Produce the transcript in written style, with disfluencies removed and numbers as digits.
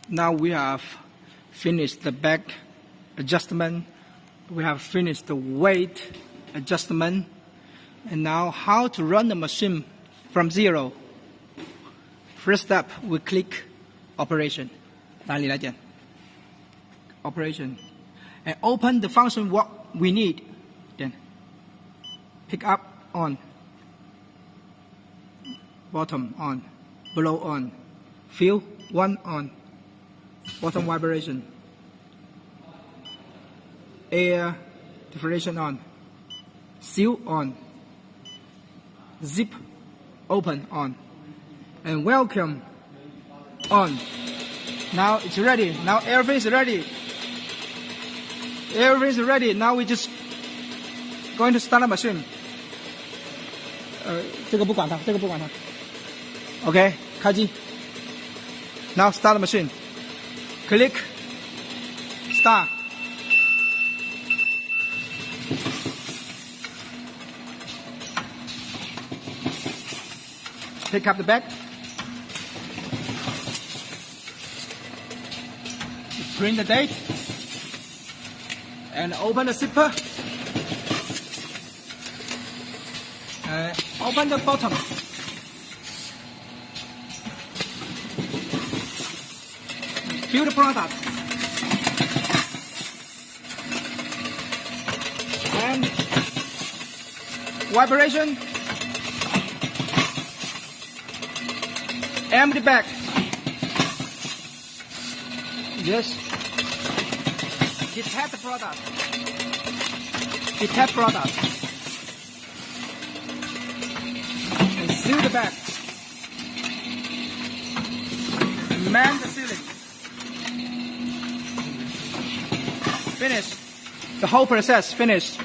Now we have finished the back adjustment. We have finished the weight adjustment. And now how to run the machine from zero. First step, we click operation. 哪里来点 operation. And open the function what we need. Then pick up on. Bottom on. Below on. Fill 1 on. Bottom vibration. Air diffusion on. Seal on. Zip open on. And welcome on. Now it's ready. Now everything is ready. Everything is ready. Now we just going to start the machine. 这个不管它。OK, 开机。Now start the machine. Click. Start. Pick up the bag. Print the date. And open the zipper. Open the bottom. Fill the product. And vibration. Empty bag. Yes. Detach the product. Detach product. And seal the bag. Man the sealing. Finish. The whole process finished.